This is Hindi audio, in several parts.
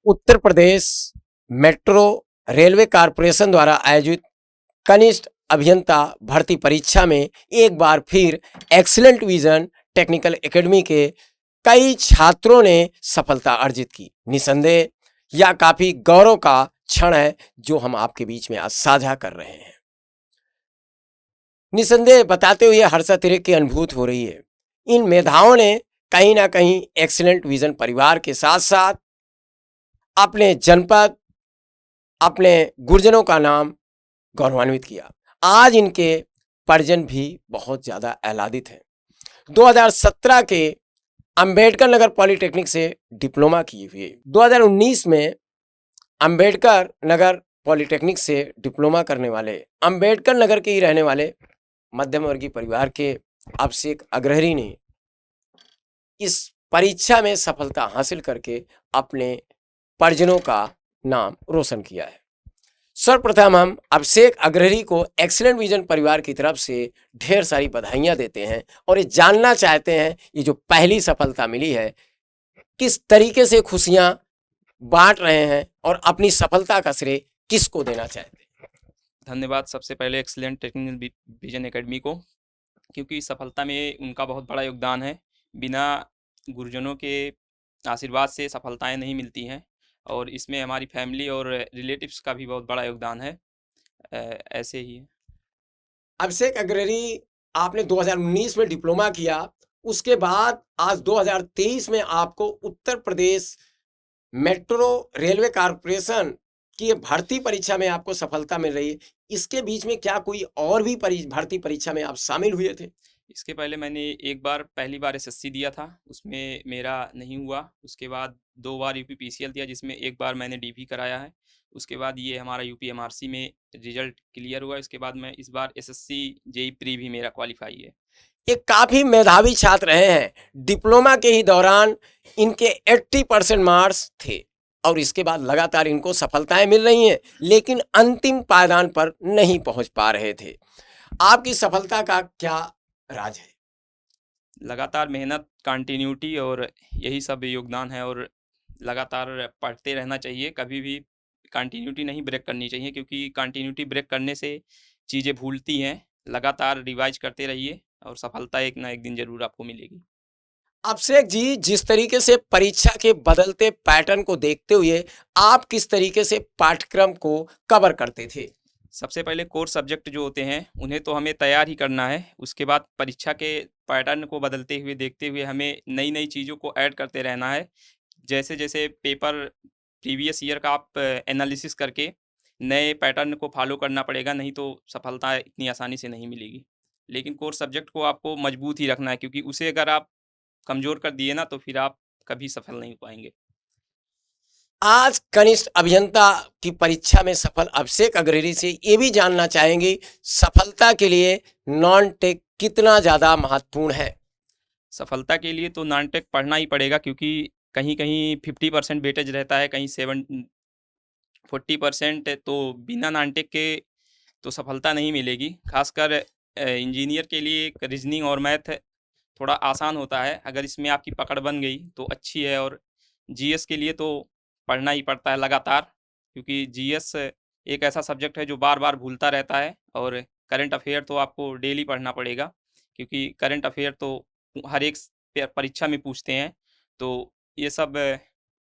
Uttar Pradesh metro railway corporation द्वारा आयोजित कनिष्ठ अभियंता भर्ती परीक्षा में एक बार फिर एक्सीलेंट विजन टेक्निकल एकेडमी के कई छात्रों ने सफलता अर्जित की। निसंदेह यह काफी गौरव का क्षण है जो हम आपके बीच में आज साझा कर रहे हैं। निसंदेह बताते हुए हर्षातिरेक की अनुभूति हो रही है। इन मेधाओं ने कहीं ना कहीं एक्सीलेंट विजन परिवार के साथ साथ अपने जनपद, अपने गुरुजनों का नाम गौरवान्वित किया। आज इनके परिजन भी बहुत ज्यादा आह्लादित हैं। 2017 के अंबेडकर नगर पॉलिटेक्निक से डिप्लोमा किए हुए 2019 में अंबेडकर नगर पॉलिटेक्निक से डिप्लोमा करने वाले अंबेडकर नगर के ही रहने वाले मध्यम वर्गीय परिवार के अभिषेक अग्रहरी ने इस परीक्षा में सफलता हासिल करके अपने परिजनों का नाम रोशन किया है। सर्वप्रथम हम अभिषेक अग्रहरी को एक्सीलेंट विजन परिवार की तरफ से ढेर सारी बधाइयां देते हैं और ये जानना चाहते हैं ये जो पहली सफलता मिली है किस तरीके से खुशियां बांट रहे हैं और अपनी सफलता का श्रेय किसको देना चाहते हैं। धन्यवाद सबसे पहले एक्सीलेंट टेक्निकल विजन एकेडमी को, क्योंकि सफलता में उनका बहुत बड़ा योगदान है। बिना गुरुजनों के आशीर्वाद से सफलताएं नहीं मिलती हैं और इसमें हमारी फैमिली और रिलेटिव्स का भी बहुत बड़ा योगदान है। ऐसे ही है। अभिषेक अग्रहरी, आपने 2019 में डिप्लोमा किया, उसके बाद आज 2023 में आपको Uttar Pradesh metro railway corporation की भर्ती परीक्षा में आपको सफलता मिल रही है। इसके बीच में क्या कोई और भी भर्ती परीक्षा में आप शामिल हुए थे? इसके पहले मैंने पहली बार एसएससी दिया था, उसमें मेरा नहीं हुआ। उसके बाद 2 बार यूपीपीसीएल दिया, जिसमें एक बार मैंने डीपी कराया है। उसके बाद ये हमारा यूपीएमआरसी में रिजल्ट क्लियर हुआ। इसके बाद मैं इस बार एसएससी जेईई प्री भी मेरा क्वालिफाई है। ये काफी मेधावी छात्र रहे हैं। डिप्लोमा के ही दौरान इनके 80% मार्क्स थे और इसके बाद लगातार इनको सफलताएं मिल रही हैं, लेकिन अंतिम पायदान पर नहीं पहुंच पा रहे थे। आपकी सफलता का क्या राज है? लगातार मेहनत, कंटिन्यूटी और यही सब योगदान है। और लगातार पढ़ते रहना चाहिए, कभी भी कंटिन्यूटी नहीं ब्रेक करनी चाहिए, क्योंकि कंटिन्यूटी ब्रेक करने से चीज़ें भूलती हैं। लगातार रिवाइज करते रहिए और सफलता एक ना एक दिन जरूर आपको मिलेगी। अभिषेक जी, जिस तरीके से परीक्षा के बदलते पैटर्न को देखते हुए आप किस तरीके से पाठ्यक्रम को कवर करते थे? सबसे पहले कोर सब्जेक्ट जो होते हैं उन्हें तो हमें तैयार ही करना है। उसके बाद परीक्षा के पैटर्न को बदलते हुए देखते हुए हमें नई नई चीज़ों को ऐड करते रहना है। जैसे जैसे पेपर प्रीवियस ईयर का आप एनालिसिस करके नए पैटर्न को फॉलो करना पड़ेगा, नहीं तो सफलता इतनी आसानी से नहीं मिलेगी। लेकिन कोर सब्जेक्ट को आपको मजबूत ही रखना है, क्योंकि उसे अगर आप कमज़ोर कर दिए ना तो फिर आप कभी सफल नहीं हो पाएंगे। आज कनिष्ठ अभियंता की परीक्षा में सफल अभिषेक अग्रहरी से ये भी जानना चाहेंगे, सफलता के लिए नॉन टेक कितना ज़्यादा महत्वपूर्ण है? सफलता के लिए तो नॉन टेक पढ़ना ही पड़ेगा, क्योंकि कहीं कहीं 50% वेटेज रहता है, कहीं 40% तो बिना नॉन टेक के तो सफलता नहीं मिलेगी। खासकर इंजीनियर के लिए रीजनिंग और मैथ थोड़ा आसान होता है। अगर इसमें आपकी पकड़ बन गई तो अच्छी है। और जीएस के लिए तो पढ़ना ही पड़ता है लगातार, क्योंकि जीएस एक ऐसा सब्जेक्ट है जो बार बार भूलता रहता है। और करंट अफेयर तो आपको डेली पढ़ना पड़ेगा, क्योंकि करंट अफेयर तो हर एक परीक्षा में पूछते हैं। तो ये सब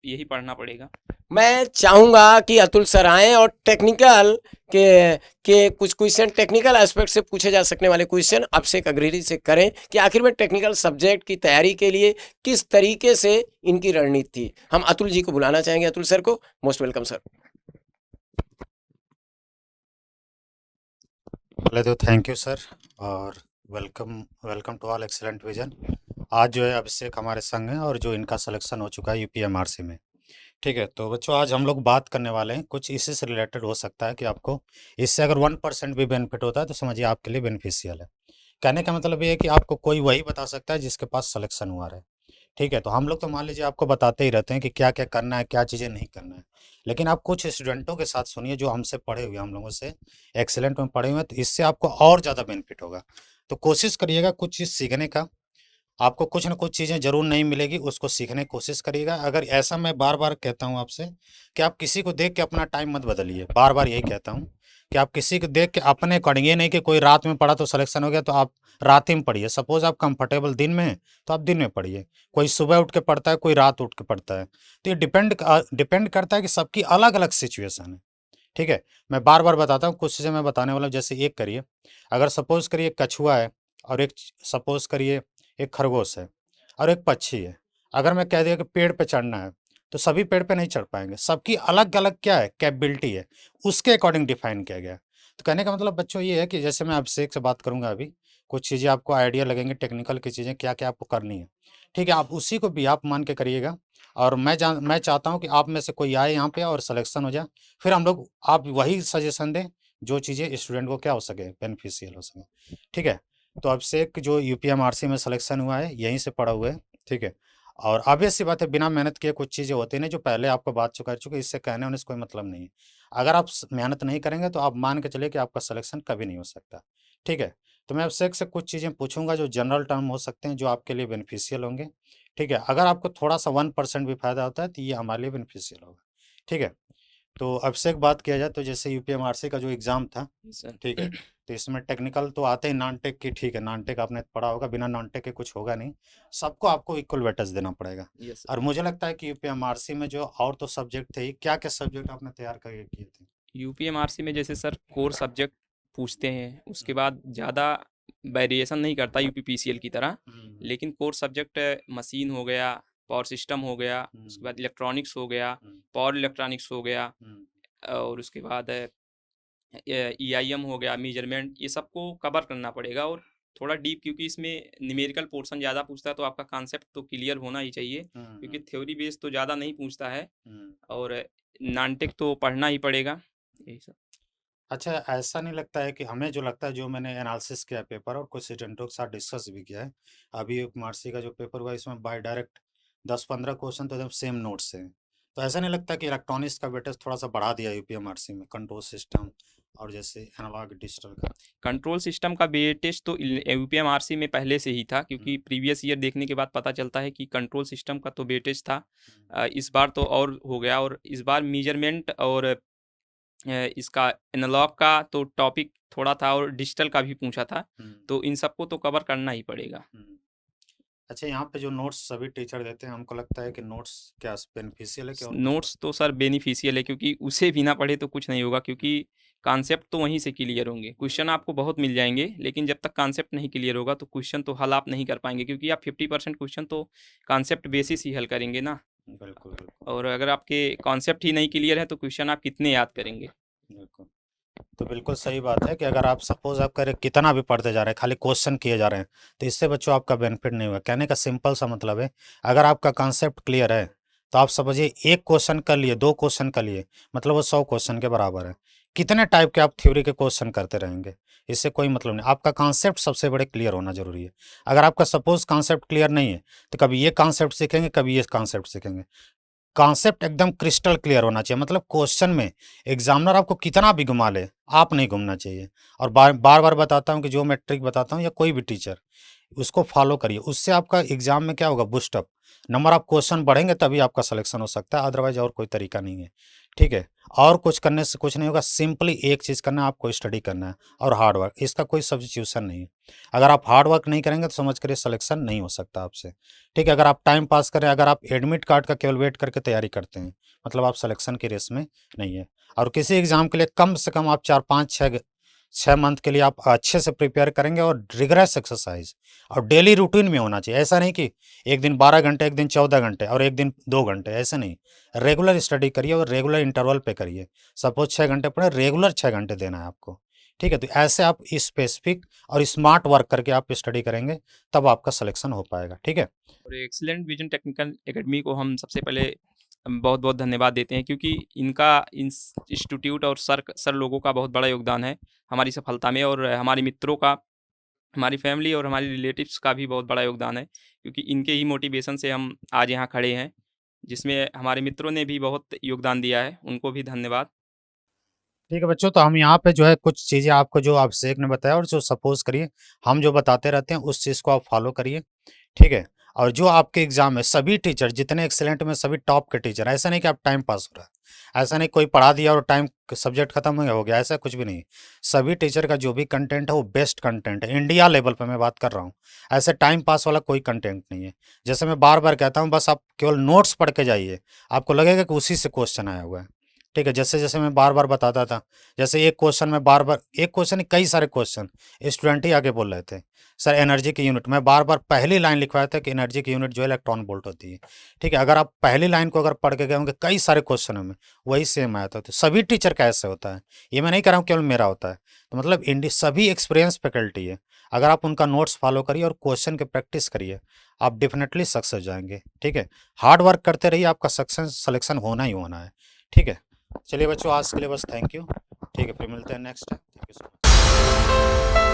यही पढ़ना पड़ेगा। मैं चाहूँगा कि अतुल सर आएँ और टेक्निकल के कुछ क्वेश्चन, टेक्निकल एस्पेक्ट से पूछे जा सकने वाले क्वेश्चन अभिषेक अग्रहरी से करें कि आखिर में टेक्निकल सब्जेक्ट की तैयारी के लिए किस तरीके से इनकी रणनीति थी। हम अतुल जी को बुलाना चाहेंगे। अतुल सर को मोस्ट वेलकम सर। पहले तो थैंक यू सर और welcome to all excellent vision. आज जो है अभिषेक हमारे संग हैं और जो इनका सिलेक्शन हो चुका है यूपीएमआरसी में। ठीक है, तो बच्चों आज हम लोग बात करने वाले हैं कुछ इसी से रिलेटेड। हो सकता है कि आपको इससे अगर 1% भी बेनिफिट होता है तो समझिए आपके लिए बेनिफिशियल है। कहने का मतलब ये है कि आपको कोई वही बता सकता है जिसके पास सिलेक्शन हुआ है। ठीक है, तो हम लोग तो मान लीजिए आपको बताते ही रहते हैं कि क्या क्या करना है, क्या चीज़ें नहीं करना है। लेकिन आप कुछ स्टूडेंटों के साथ सुनिए जो हमसे पढ़े हुए, हम लोगों से एक्सीलेंट में पढ़े हुए हैं, तो इससे आपको और ज़्यादा बेनिफिट होगा। तो कोशिश करिएगा कुछ चीज़ सीखने का आपको कुछ न कुछ चीज़ें ज़रूर नहीं मिलेगी, उसको सीखने की कोशिश करिएगा। अगर ऐसा मैं बार-बार कहता हूँ आपसे कि आप किसी को देख के अपना टाइम मत बदलिए, बार-बार यही कहता हूँ कि आप किसी को देख के अपने अकॉर्डिंग, ये नहीं कि कोई रात में पढ़ा तो सिलेक्शन हो गया तो आप रात ही में पढ़िए। सपोज़ आप कंफर्टेबल दिन में हैं, तो आप दिन में पढ़िए। कोई सुबह उठ के पढ़ता है, कोई रात उठ के पढ़ता है। तो ये डिपेंड करता है कि सबकी अलग-अलग सिचुएशन है, ठीक है? मैं बार-बार बताता हूँ, कुछ चीज़ें मैं बताने वाला हूँ। जैसे एक करिए, अगर सपोज़ करिए एक कछुआ है और एक सपोज़ करिए एक खरगोश है और एक पक्षी है। अगर मैं कह दिया कि पेड़ पे चढ़ना है, तो सभी पेड़ पे नहीं चढ़ पाएँगे। सबकी अलग-अलग क्या है, कैपेबिलिटी है, उसके अकॉर्डिंग डिफ़ाइन किया गया है। तो कहने का मतलब बच्चों ये है कि जैसे मैं अभिषेक से बात करूँगा अभी, कुछ चीज़ें आपको आइडिया लगेंगे, टेक्निकल की चीज़ें क्या-क्या आपको करनी है। ठीक है? आप उसी को भी आप मान के करिएगा, और मैं चाहता हूँ कि आप में से कोई आए यहाँ पे और सिलेक्शन हो जाए। फिर हम लोग आप वही सजेशन दें, जो चीज़ें स्टूडेंट को क्या हो सके, बेनिफिशियल हो सके। ठीक है? तो अभिषेक जो यूपीएमआरसी में सिलेक्शन हुआ है, यहीं से पढ़ा हुआ है, ठीक है? और ऑब्वियस सी बात है, बिना मेहनत किए कुछ चीज़ें होती नहीं, जो पहले आपको बात कर चुके, इससे कहने-वहने से कोई मतलब नहीं है। अगर आप मेहनत नहीं करेंगे तो आप मान के चलिए कि आपका सिलेक्शन कभी नहीं हो सकता, ठीक है? तो मैं अभिषेक से कुछ चीज़ें पूछूंगा जो जनरल टर्म हो सकते हैं, जो आपके लिए बेनिफिशियल होंगे, ठीक है? अगर आपको थोड़ा सा 1% भी फायदा होता है तो ये हमारे लिए बेनिफिशियल होगा, ठीक है? तो अभिषेक, बात किया जाए तो जैसे यूपीएमआरसी का जो एग्ज़ाम था, सर। ठीक है, तो इसमें टेक्निकल तो आते ही नॉन टेक की, ठीक है, नॉन टेक आपने पढ़ा होगा, बिना नॉन टेक के कुछ होगा नहीं, सबको आपको इक्वल वेटेज देना पड़ेगा। Yes sir. और मुझे लगता है कि यूपीएमआरसी में जो और तो सब्जेक्ट थे ही, क्या-क्या सब्जेक्ट आपने तैयार करके किए थे? यूपीएमआरसी में जैसे सर कोर सब्जेक्ट पूछते हैं, उसके बाद ज़्यादा वेरिएशन नहीं करता यूपीपीसीएल की तरह, हुँ, लेकिन कोर सब्जेक्ट मशीन हो गया, पावर सिस्टम हो गया, उसके हुँ, बाद इलेक्ट्रॉनिक्स हो गया, हुँ, पावर इलेक्ट्रॉनिक्स हो गया, हुँ, और उसके बाद ईआईएम हो गया, मेजरमेंट, ये सबको कवर करना पड़ेगा। और थोड़ा डीप, क्योंकि इसमें न्यूमेरिकल पोर्शन ज़्यादा पूछता है, तो आपका कॉन्सेप्ट तो क्लियर होना ही चाहिए, हुँ, क्योंकि हुँ, थ्योरी बेस तो ज़्यादा नहीं पूछता है। हुँ। और नॉन-टेक तो पढ़ना ही पड़ेगा, यही सब। अच्छा, ऐसा नहीं लगता है कि हमें जो लगता है, जो मैंने एनालिसिस किया है पेपर और कुछ स्टूडेंटों के साथ डिस्कस भी किया है, अभी यूपीएमआरसी का जो पेपर हुआ इसमें बाय डायरेक्ट 10-15 क्वेश्चन तो एकदम सेम नोट से हैं। तो ऐसा नहीं लगता कि इलेक्ट्रॉनिक्स का वेटेज थोड़ा-सा बढ़ा दिया यूपीएमआरसी में, कंट्रोल सिस्टम और जैसे एनालॉग डिजिटल का? कंट्रोल सिस्टम का वेटेज तो यूपीएमआरसी में पहले से ही था, क्योंकि हुँ, प्रीवियस ईयर देखने के बाद पता चलता है कि कंट्रोल सिस्टम का तो वेटेज था। हुँ, इस बार तो और हो गया, और इस बार मेजरमेंट और इसका एनालॉग का तो टॉपिक थोड़ा था, और डिजिटल का भी पूछा था, हुँ, तो इन सबको तो कवर करना ही पड़ेगा। हुँ। अच्छा, यहाँ पे जो नोट्स सभी टीचर देते हैं, हमको लगता है कि नोट्स क्या बेनिफिशियल है कि और कुछ? नोट्स तो सर बेनिफिशियल है, क्योंकि उसे बिना पढ़े तो कुछ नहीं होगा, क्योंकि हुँ, कॉन्सेप्ट तो वहीं से क्लियर होंगे। क्वेश्चन आपको बहुत मिल जाएंगे, लेकिन जब तक कॉन्सेप्ट नहीं क्लियर होगा तो क्वेश्चन तो हल आप नहीं कर पाएंगे, क्योंकि आप 50% क्वेश्चन तो कॉन्सेप्ट बेसिस ही हल करेंगे ना। बिल्कुल, बिल्कुल, और अगर आपके कॉन्सेप्ट ही नहीं क्लियर है तो क्वेश्चन आप कितने याद करेंगे। बिल्कुल। तो बिल्कुल सही बात है कि अगर आप सपोज़ आप कह रहे कितना भी पढ़ते जा रहे हैं, खाली क्वेश्चन किए जा रहे हैं, तो इससे बच्चों आपका बेनिफिट नहीं हुआ। कहने का सिंपल सा मतलब है, अगर आपका कॉन्सेप्ट क्लियर है, तो आप समझिए 1 क्वेश्चन कर लिए, 2 क्वेश्चन कर लिए, मतलब वो 100 क्वेश्चन के बराबर है। कितने टाइप के आप थ्योरी के क्वेश्चन करते रहेंगे, इससे कोई मतलब नहीं। आपका कॉन्सेप्ट सबसे बड़े क्लियर होना ज़रूरी है। अगर आपका सपोज़ कॉन्सेप्ट क्लियर नहीं है, तो कभी ये कॉन्सेप्ट सीखेंगे, कभी ये कॉन्सेप्ट सीखेंगे। कॉन्सेप्ट एकदम क्रिस्टल क्लियर होना चाहिए, मतलब क्वेश्चन में एग्जामिनर आपको कितना भी घुमा ले, आप नहीं घूमना चाहिए। और बार-बार बताता हूँ कि जो मैं ट्रिक बताता हूँ या कोई भी टीचर, उसको फॉलो करिए। उससे आपका एग्जाम में क्या होगा, boost up, number of question बढ़ेंगे तभी आपका सिलेक्शन हो सकता है, अदरवाइज़ और कोई तरीका नहीं है, ठीक है? और कुछ करने से कुछ नहीं होगा, सिंपली एक चीज़ करना है, आपको स्टडी करना है और हार्ड वर्क, इसका कोई सब्स्टिट्यूशन नहीं है। अगर आप हार्ड वर्क नहीं करेंगे तो समझ करिए सिलेक्शन नहीं हो सकता आपसे, ठीक है? अगर आप टाइम पास करें, अगर आप एडमिट कार्ड का केवल वेट करके तैयारी करते हैं, मतलब आप सिलेक्शन की रेस में नहीं है। और किसी एग्ज़ाम के लिए कम से कम आप 4, 5, 6 मंथ के लिए आप अच्छे से प्रिपेयर करेंगे, और रिगरस एक्सरसाइज और डेली रूटीन में होना चाहिए। ऐसा नहीं कि एक दिन 12 घंटे, एक दिन 14 घंटे और एक दिन 2 घंटे, ऐसे नहीं। रेगुलर स्टडी करिए और रेगुलर इंटरवल पे करिए। सपोज़ 6 घंटे पढ़े, रेगुलर 6 घंटे देना है आपको, ठीक है? तो ऐसे आप स्पेसिफिक और स्मार्ट वर्क करके आप स्टडी करेंगे, तब आपका सिलेक्शन हो पाएगा, ठीक है? और एक्सीलेंट विजन टेक्निकल एकेडमी को हम सबसे पहले बहुत बहुत धन्यवाद देते हैं, क्योंकि इनका इंस्टीट्यूट और सर लोगों का बहुत बड़ा योगदान है हमारी सफलता में, और हमारे मित्रों का, हमारी फैमिली और हमारी रिलेटिव्स का भी बहुत बड़ा योगदान है, क्योंकि इनके ही मोटिवेशन से हम आज यहाँ खड़े हैं, जिसमें हमारे मित्रों ने भी बहुत योगदान दिया है, उनको भी धन्यवाद। ठीक है बच्चों, तो हम यहाँ पे जो है कुछ चीज़ें आपको जो अभिषेक ने बताया और जो सपोज़ करिए हम जो बताते रहते हैं उस चीज़ को आप फ़ॉलो करिए, ठीक है? और जो आपके एग्ज़ाम में सभी टीचर जितने एक्सीलेंट में सभी टॉप के टीचर, ऐसा नहीं कि आप टाइम पास हो रहा है, ऐसा नहीं कोई पढ़ा दिया और टाइम सब्जेक्ट खत्म हो गया, ऐसा कुछ भी नहीं। सभी टीचर का जो भी कंटेंट है वो बेस्ट कंटेंट है, इंडिया लेवल पे मैं बात कर रहा हूँ। ऐसे टाइम पास वाला कोई कंटेंट नहीं है। जैसे मैं बार-बार कहता हूँ बस आप केवल नोट्स पढ़ के जाइए, आपको लगेगा कि उसी से क्वेश्चन आया हुआ है, ठीक है? जैसे-जैसे मैं बार-बार बताता था, जैसे एक क्वेश्चन में बार-बार एक क्वेश्चन नहीं कई सारे क्वेश्चन स्टूडेंट ही आके बोल रहे थे, सर एनर्जी की यूनिट, मैं बार-बार पहली लाइन लिखवाया था कि एनर्जी की यूनिट जो है इलेक्ट्रॉन वोल्ट होती है, ठीक है? अगर आप पहली लाइन को अगर पढ़ के गए होंगे कई सारे क्वेश्चनों में, वही सेम आया था। तो सभी टीचर का ऐसे होता है, ये मैं नहीं कह रहा हूँ केवल मेरा होता है। तो मतलब सभी एक्सपीरियंस फैकल्टी है, अगर आप उनका नोट्स फॉलो करिए और क्वेश्चन की प्रैक्टिस करिए, आप डेफिनेटली सक्सेस हो जाएँगे, ठीक है? हार्ड वर्क करते रहिए, आपका सक्सेस सिलेक्शन होना ही होना है, ठीक है? चलिए बच्चों आज के लिए बस थैंक यू, ठीक है? फिर मिलते हैं next time. Thank you so much.